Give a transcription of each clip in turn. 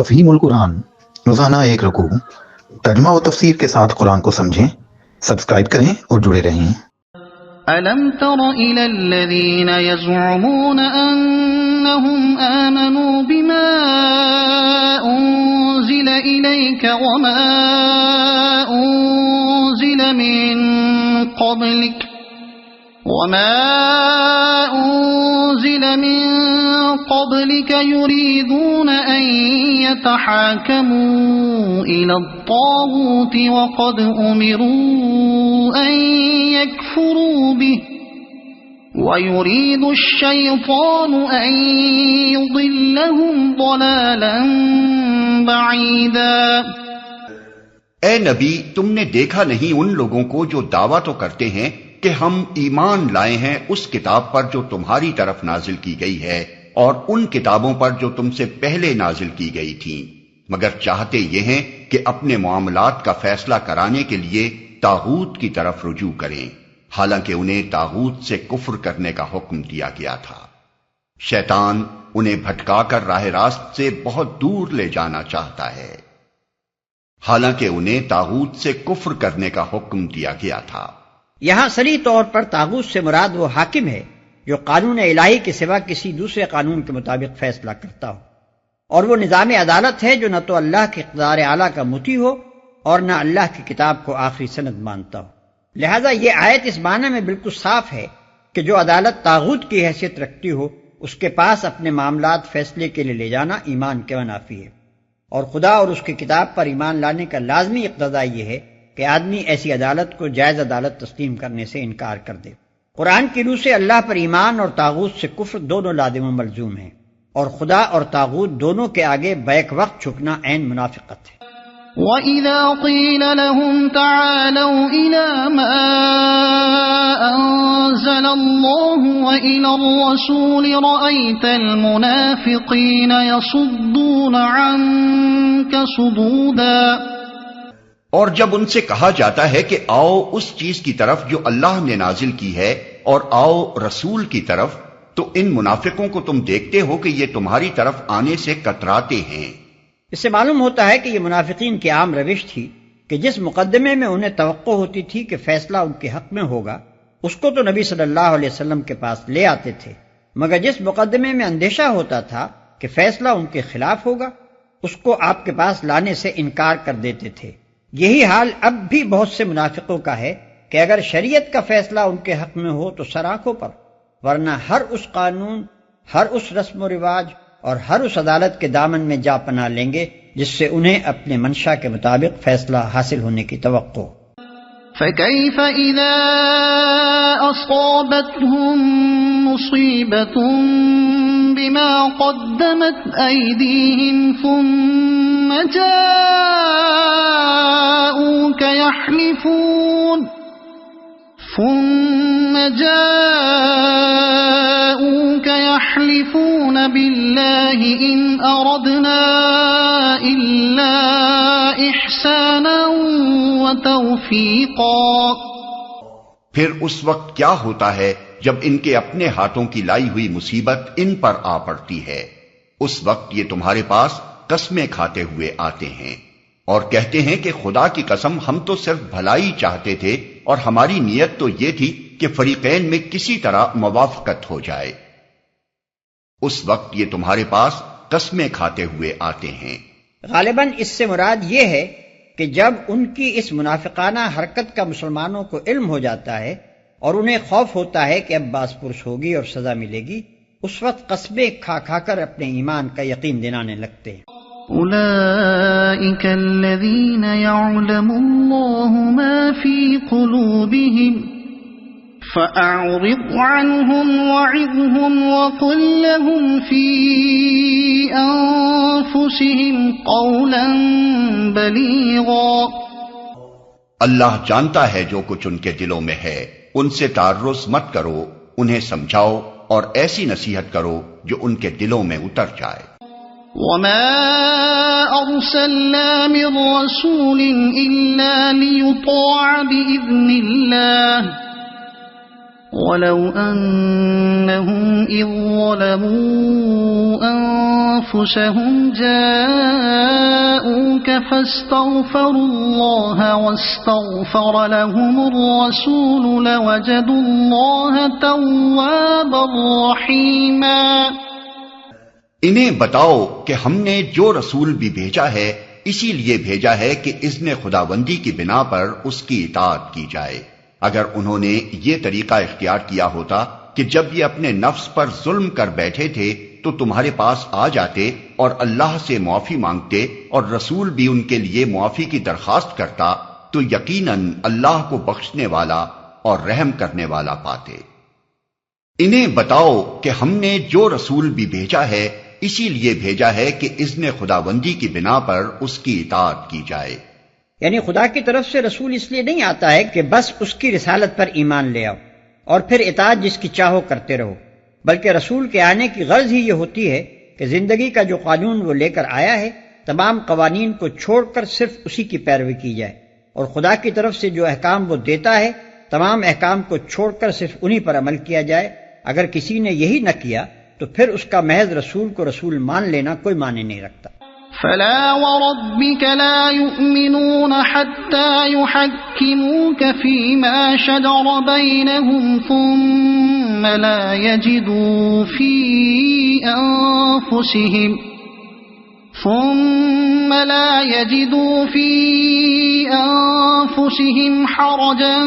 تفہیم القرآن، روزانہ ایک رکوع، ترجمہ و تفسیر کے ساتھ قرآن کو سمجھیں۔ سبسکرائب کریں اور جڑے رہیں۔ أَلَمْ تَرَ إِلَى الَّذِينَ يَزْعُمُونَ أَنَّهُمْ آمَنُوا بِمَا أُنزِلَ إِلَيْكَ وَمَا أُنزِلَ مِن قَبْلِكَ يُرِيدُونَ أَن يَتَحَاكَمُوا إِلَى الطَّاغُوتِ وَقَدْ أُمِرُوا أَن يَكْفُرُوا بِهِ وَيُرِيدُ الشَّيْطَانُ أَن يُضِلَّهُمْ ضَلَالًا بَعِيدًا۔ اے نبی، تم نے دیکھا نہیں ان لوگوں کو جو دعویٰ تو کرتے ہیں کہ ہم ایمان لائے ہیں اس کتاب پر جو تمہاری طرف نازل کی گئی ہے اور ان کتابوں پر جو تم سے پہلے نازل کی گئی تھیں، مگر چاہتے یہ ہیں کہ اپنے معاملات کا فیصلہ کرانے کے لیے طاغوت کی طرف رجوع کریں، حالانکہ انہیں طاغوت سے کفر کرنے کا حکم دیا گیا تھا۔ شیطان انہیں بھٹکا کر راہ راست سے بہت دور لے جانا چاہتا ہے، حالانکہ انہیں طاغوت سے کفر کرنے کا حکم دیا گیا تھا۔ یہاں صریح طور پر طاغوت سے مراد وہ حاکم ہے جو قانون الہی کے سوا کسی دوسرے قانون کے مطابق فیصلہ کرتا ہو، اور وہ نظام عدالت ہے جو نہ تو اللہ کے اقتدار اعلیٰ کا مطیع ہو اور نہ اللہ کی کتاب کو آخری سند مانتا ہو۔ لہذا یہ آیت اس معنی میں بالکل صاف ہے کہ جو عدالت طاغوت کی حیثیت رکھتی ہو اس کے پاس اپنے معاملات فیصلے کے لیے لے جانا ایمان کے منافی ہے، اور خدا اور اس کی کتاب پر ایمان لانے کا لازمی اقتضا یہ ہے کہ آدمی ایسی عدالت کو جائز عدالت تسلیم کرنے سے انکار کر دے۔ قرآن کی روح سے اللہ پر ایمان اور طاغوت سے کفر دونوں لازم و ملزوم ہیں، اور خدا اور طاغوت دونوں کے آگے بیک وقت جھکنا عین منافقت ہے۔ وَإِذَا قِيلَ لَهُمْ تَعَالَوْا إِلَى مَا أَنزَلَ اللَّهُ وَإِلَى الرَّسُولِ رَأَيْتَ الْمُنَافِقِينَ يَصُدُّونَ عَنكَ صُدُودًا۔ اور جب ان سے کہا جاتا ہے کہ آؤ اس چیز کی طرف جو اللہ نے نازل کی ہے اور آؤ رسول کی طرف، تو ان منافقوں کو تم دیکھتے ہو کہ یہ تمہاری طرف آنے سے کتراتے ہیں۔ اس سے معلوم ہوتا ہے کہ یہ منافقین کی عام روش تھی کہ جس مقدمے میں انہیں توقع ہوتی تھی کہ فیصلہ ان کے حق میں ہوگا اس کو تو نبی صلی اللہ علیہ وسلم کے پاس لے آتے تھے، مگر جس مقدمے میں اندیشہ ہوتا تھا کہ فیصلہ ان کے خلاف ہوگا اس کو آپ کے پاس لانے سے انکار کر دیتے تھے۔ یہی حال اب بھی بہت سے منافقوں کا ہے کہ اگر شریعت کا فیصلہ ان کے حق میں ہو تو سر آنکھوں پر، ورنہ ہر اس قانون، ہر اس رسم و رواج اور ہر اس عدالت کے دامن میں جا پناہ لیں گے جس سے انہیں اپنے منشا کے مطابق فیصلہ حاصل ہونے کی توقع۔ فَكَيْفَ إِذَا أَصَابَتْهُم مُّصِيبَةٌ بِمَا قَدَّمَتْ أَيْدِيهِمْ ثُمَّ جَاءُوكَ يَحْلِفُونَ بِاللَّهِ إِنْ أَرَدْنَا إِلَّا إِحْسَانًا وَتَوْفِيقًا۔ پھر اس وقت کیا ہوتا ہے جب ان کے اپنے ہاتھوں کی لائی ہوئی مصیبت ان پر آ پڑتی ہے؟ اس وقت یہ تمہارے پاس قسمیں کھاتے ہوئے آتے ہیں اور کہتے ہیں کہ خدا کی قسم ہم تو صرف بھلائی چاہتے تھے اور ہماری نیت تو یہ تھی کہ فریقین میں کسی طرح موافقت ہو جائے۔ اس وقت یہ تمہارے پاس قسمیں کھاتے ہوئے آتے ہیں۔ غالباً اس سے مراد یہ ہے کہ جب ان کی اس منافقانہ حرکت کا مسلمانوں کو علم ہو جاتا ہے اور انہیں خوف ہوتا ہے کہ اب باز پرس ہوگی اور سزا ملے گی، اس وقت قسمیں کھا کھا کر اپنے ایمان کا یقین دلانے لگتے ہیں۔ أولئك الذين يعلم الله ما في قلوبهم فأعرض عنهم وعظهم وقل لهم في أنفسهم قولا بليغا۔ اللہ جانتا ہے جو کچھ ان کے دلوں میں ہے، ان سے تعرض مت کرو، انہیں سمجھاؤ اور ایسی نصیحت کرو جو ان کے دلوں میں اتر جائے۔ وما أرسلنا من رسول إلا ليطاع بإذن الله ولو أنهم إذ ظلموا أنفسهم جاءوك فاستغفروا الله واستغفر لهم الرسول لوجدوا الله توابا رحيما۔ انہیں بتاؤ کہ ہم نے جو رسول بھی بھیجا ہے اسی لیے بھیجا ہے کہ اذن خداوندی کی بنا پر اس کی اطاعت کی جائے۔ اگر انہوں نے یہ طریقہ اختیار کیا ہوتا کہ جب یہ اپنے نفس پر ظلم کر بیٹھے تھے تو تمہارے پاس آ جاتے اور اللہ سے معافی مانگتے اور رسول بھی ان کے لیے معافی کی درخواست کرتا تو یقیناً اللہ کو بخشنے والا اور رحم کرنے والا پاتے۔ انہیں بتاؤ کہ ہم نے جو رسول بھی بھیجا ہے اسی لیے بھیجا ہے کہ اذن خداوندی کی بنا پر اس کی اطاعت کی جائے۔ یعنی خدا کی طرف سے رسول اس لیے نہیں آتا ہے کہ بس اس کی رسالت پر ایمان لے آؤ اور پھر اطاعت جس کی چاہو کرتے رہو، بلکہ رسول کے آنے کی غرض ہی یہ ہوتی ہے کہ زندگی کا جو قانون وہ لے کر آیا ہے تمام قوانین کو چھوڑ کر صرف اسی کی پیروی کی جائے، اور خدا کی طرف سے جو احکام وہ دیتا ہے تمام احکام کو چھوڑ کر صرف انہی پر عمل کیا جائے۔ اگر کسی نے یہی نہ کیا تو پھر اس کا محض رسول کو رسول مان لینا کوئی معنی نہیں رکھتا۔ فلا وربك لا يؤمنون حتى يحكموك فيما شجر بينهم ثم لا يجدوا في أنفسهم حرجا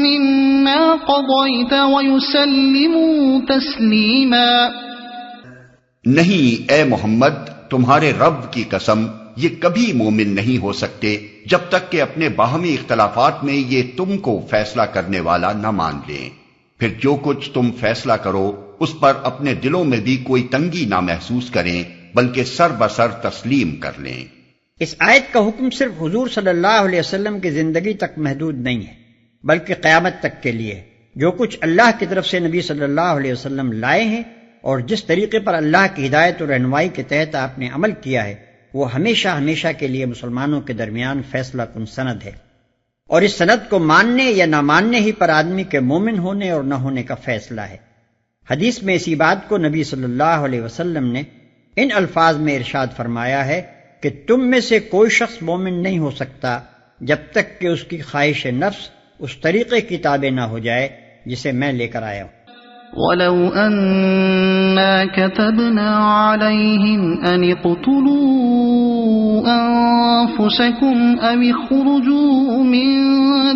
مما قضيت ويسلموا تسليما۔ نہیں اے محمد، تمہارے رب کی قسم یہ کبھی مومن نہیں ہو سکتے جب تک کہ اپنے باہمی اختلافات میں یہ تم کو فیصلہ کرنے والا نہ مان لیں، پھر جو کچھ تم فیصلہ کرو اس پر اپنے دلوں میں بھی کوئی تنگی نہ محسوس کریں بلکہ سر بسر تسلیم کر لیں۔ اس آیت کا حکم صرف حضور صلی اللہ علیہ وسلم کی زندگی تک محدود نہیں ہے بلکہ قیامت تک کے لیے ہے۔ جو کچھ اللہ کی طرف سے نبی صلی اللہ علیہ وسلم لائے ہیں اور جس طریقے پر اللہ کی ہدایت اور رہنمائی کے تحت آپ نے عمل کیا ہے وہ ہمیشہ ہمیشہ کے لیے مسلمانوں کے درمیان فیصلہ کن سند ہے، اور اس سند کو ماننے یا نہ ماننے ہی پر آدمی کے مومن ہونے اور نہ ہونے کا فیصلہ ہے۔ حدیث میں اسی بات کو نبی صلی اللہ علیہ وسلم نے ان الفاظ میں ارشاد فرمایا ہے کہ تم میں سے کوئی شخص مومن نہیں ہو سکتا جب تک کہ اس کی خواہش نفس اس طریقے کی تابع نہ ہو جائے جسے میں لے کر آیا ہوں۔ وَلَوْ أَنَّا كَتَبْنَا عَلَيْهِمْ أَنِ اقْتُلُوا أَنفُسَكُمْ أَوِ اخْرُجُوا مِنْ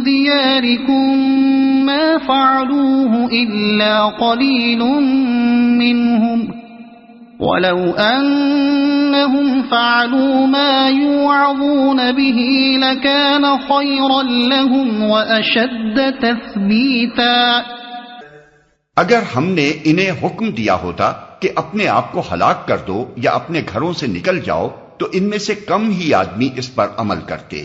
دِيَارِكُمْ مَا فَعَلُوهُ إِلَّا قَلِيلٌ مِّنْهُمْ وَلَوْ أَنَّهُمْ فَعَلُوا مَا يُوعَظُونَ بِهِ لَكَانَ خَيْرًا لَهُمْ وَأَشَدَّ تَثْبِيتًا۔ اگر ہم نے انہیں حکم دیا ہوتا کہ اپنے آپ کو ہلاک کر دو یا اپنے گھروں سے نکل جاؤ تو ان میں سے کم ہی آدمی اس پر عمل کرتے،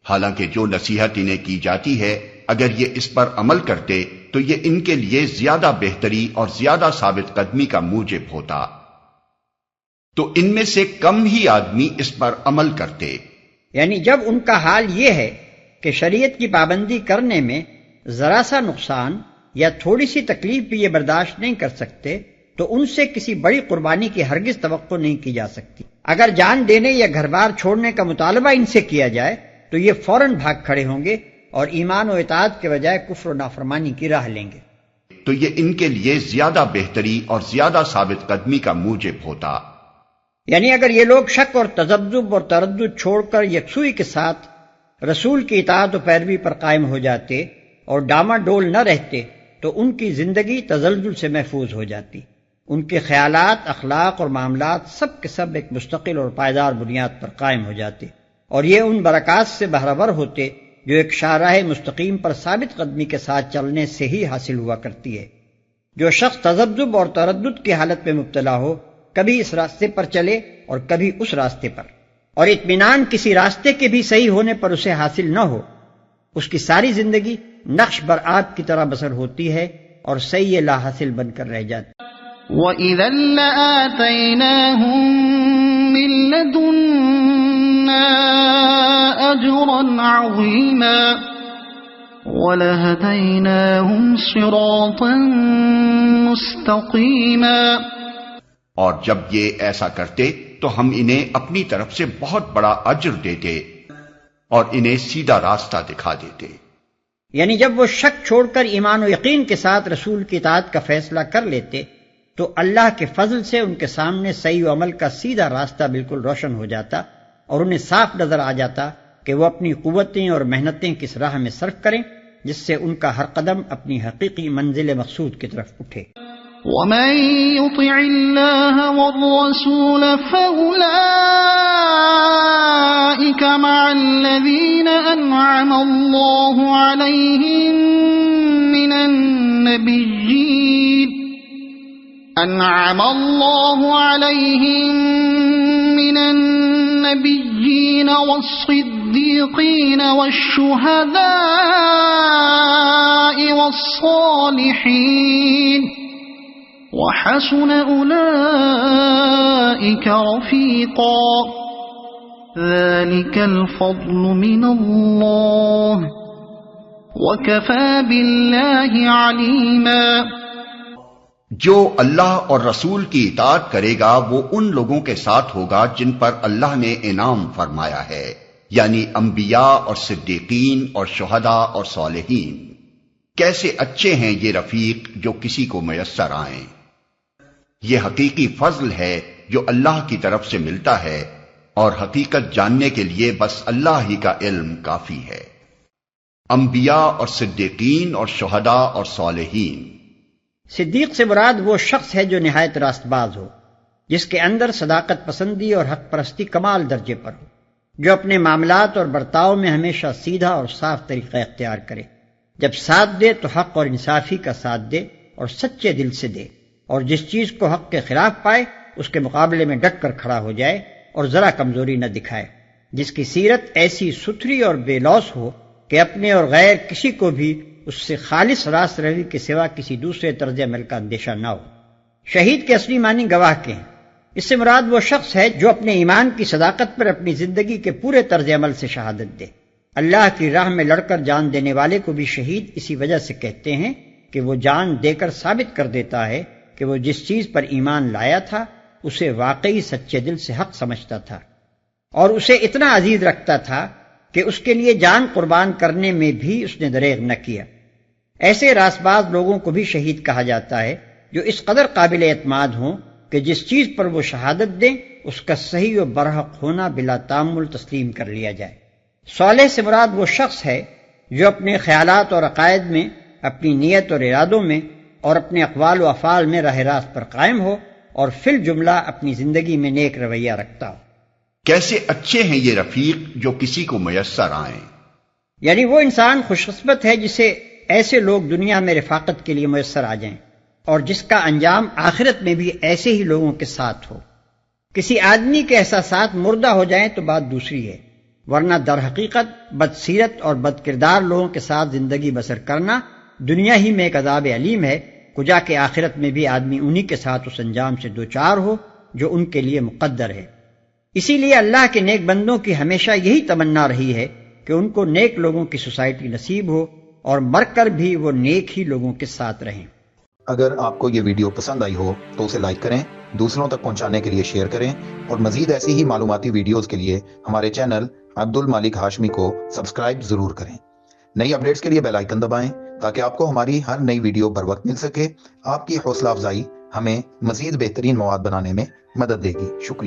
حالانکہ جو نصیحت انہیں کی جاتی ہے اگر یہ اس پر عمل کرتے تو یہ ان کے لیے زیادہ بہتری اور زیادہ ثابت قدمی کا موجب ہوتا، تو ان میں سے کم ہی آدمی اس پر عمل کرتے۔ یعنی جب ان کا حال یہ ہے کہ شریعت کی پابندی کرنے میں ذرا سا نقصان یا تھوڑی سی تکلیف بھی یہ برداشت نہیں کر سکتے تو ان سے کسی بڑی قربانی کی ہرگز توقع نہیں کی جا سکتی۔ اگر جان دینے یا گھر بار چھوڑنے کا مطالبہ ان سے کیا جائے تو یہ فوراً بھاگ کھڑے ہوں گے اور ایمان و اطاعت کے بجائے کفر و نافرمانی کی راہ لیں گے، تو یہ ان کے لیے زیادہ بہتری اور زیادہ ثابت قدمی کا موجب ہوتا۔ یعنی اگر یہ لوگ شک اور تذبذب اور تردد چھوڑ کر یکسوئی کے ساتھ رسول کی اطاعت و پیروی پر قائم ہو جاتے اور ڈاما ڈول نہ رہتے تو ان کی زندگی تزلزل سے محفوظ ہو جاتی، ان کے خیالات، اخلاق اور معاملات سب کے سب ایک مستقل اور پائیدار بنیاد پر قائم ہو جاتے، اور یہ ان برکات سے بہرور ہوتے جو ایک شاہراہ مستقیم پر ثابت قدمی کے ساتھ چلنے سے ہی حاصل ہوا کرتی ہے۔ جو شخص تذبذب اور تردد کی حالت میں مبتلا ہو کبھی اس راستے پر چلے اور کبھی اس راستے پر، اور اطمینان کسی راستے کے بھی صحیح ہونے پر اسے حاصل نہ ہو، اس کی ساری زندگی نقش بر آب کی طرح بسر ہوتی ہے اور صحیح لا حاصل بن کر رہ جاتی۔ وَإِذًا لَآتَيْنَاهُمْ مِن لَّدُنَّا أَجْرًا عَظِيمًا وَلَهَدَيْنَاهُمْ صِرَاطًا مُسْتَقِيمًا۔ اور جب یہ ایسا کرتے تو تو ہم انہیں اپنی طرف سے بہت بڑا اجر دیتے اور انہیں سیدھا راستہ دکھا دیتے۔ یعنی جب وہ شک چھوڑ کر ایمان و یقین کے ساتھ رسول کی اطاعت کا فیصلہ کر لیتے تو اللہ کے فضل سے ان کے سامنے صحیح و عمل کا سیدھا راستہ بالکل روشن ہو جاتا اور انہیں صاف نظر آ جاتا کہ وہ اپنی قوتیں اور محنتیں کس راہ میں صرف کریں جس سے ان کا ہر قدم اپنی حقیقی منزل مقصود کی طرف اٹھے۔ ومن يطع الله والرسول فأولئك مع الذين أنعم الله عليهم من النبيين والصديقين والشهداء والصالحين وحسن أولئك رفيقا ذلك الفضل من الله وكفى بالله عليما۔ جو اللہ اور رسول کی اطاعت کرے گا وہ ان لوگوں کے ساتھ ہوگا جن پر اللہ نے انعام فرمایا ہے، یعنی انبیاء اور صدیقین اور شہداء اور صالحین۔ کیسے اچھے ہیں یہ رفیق جو کسی کو میسر آئیں۔ یہ حقیقی فضل ہے جو اللہ کی طرف سے ملتا ہے، اور حقیقت جاننے کے لیے بس اللہ ہی کا علم کافی ہے۔ انبیاء اور صدیقین اور شہداء اور صالحین۔ صدیق سے مراد وہ شخص ہے جو نہایت راست باز ہو، جس کے اندر صداقت پسندی اور حق پرستی کمال درجے پر ہو، جو اپنے معاملات اور برتاؤ میں ہمیشہ سیدھا اور صاف طریقہ اختیار کرے، جب ساتھ دے تو حق اور انصافی کا ساتھ دے اور سچے دل سے دے، اور جس چیز کو حق کے خلاف پائے اس کے مقابلے میں ڈٹ کر کھڑا ہو جائے اور ذرا کمزوری نہ دکھائے، جس کی سیرت ایسی ستھری اور بے لوث ہو کہ اپنے اور غیر کسی کو بھی اس سے خالص راست روی کے سوا کسی دوسرے طرز عمل کا اندیشہ نہ ہو۔ شہید کے اصلی معنی گواہ کے ہیں۔ اس سے مراد وہ شخص ہے جو اپنے ایمان کی صداقت پر اپنی زندگی کے پورے طرز عمل سے شہادت دے۔ اللہ کی راہ میں لڑ کر جان دینے والے کو بھی شہید اسی وجہ سے کہتے ہیں کہ وہ جان دے کر ثابت کر دیتا ہے کہ وہ جس چیز پر ایمان لایا تھا اسے واقعی سچے دل سے حق سمجھتا تھا اور اسے اتنا عزیز رکھتا تھا کہ اس کے لیے جان قربان کرنے میں بھی اس نے دریغ نہ کیا۔ ایسے راست باز لوگوں کو بھی شہید کہا جاتا ہے جو اس قدر قابل اعتماد ہوں کہ جس چیز پر وہ شہادت دیں اس کا صحیح و برحق ہونا بلا تامل تسلیم کر لیا جائے۔ صالح سے مراد وہ شخص ہے جو اپنے خیالات اور عقائد میں، اپنی نیت اور ارادوں میں اور اپنے اقوال و افعال میں راہ راست پر قائم ہو اور فی الجملہ اپنی زندگی میں نیک رویہ رکھتا ہو۔ کیسے اچھے ہیں یہ رفیق جو کسی کو میسر آئیں۔ یعنی وہ انسان خوش قسمت ہے جسے ایسے لوگ دنیا میں رفاقت کے لیے میسر آ جائیں اور جس کا انجام آخرت میں بھی ایسے ہی لوگوں کے ساتھ ہو۔ کسی آدمی کے احساسات مردہ ہو جائیں تو بات دوسری ہے، ورنہ در حقیقت بدسیرت اور بد کردار لوگوں کے ساتھ زندگی بسر کرنا دنیا ہی میں ایک عذاب علیم ہے، کجا کہ آخرت میں بھی آدمی انہی کے ساتھ اس انجام سے دوچار ہو جو ان کے لیے مقدر ہے۔ اسی لیے اللہ کے نیک بندوں کی ہمیشہ یہی تمنا رہی ہے کہ ان کو نیک لوگوں کی سوسائٹی نصیب ہو اور مر کر بھی وہ نیک ہی لوگوں کے ساتھ رہیں۔ اگر آپ کو یہ ویڈیو پسند آئی ہو تو اسے لائک کریں، دوسروں تک پہنچانے کے لیے شیئر کریں، اور مزید ایسی ہی معلوماتی ویڈیوز کے لیے ہمارے چینل عبد المالک ہاشمی کو سبسکرائب ضرور کریں۔ نئی اپڈیٹس کے لیے بیل آئیکن دبائیں تاکہ آپ کو ہماری ہر نئی ویڈیو بر وقت مل سکے۔ آپ کی حوصلہ افزائی ہمیں مزید بہترین مواد بنانے میں مدد دے گی۔ شکریہ۔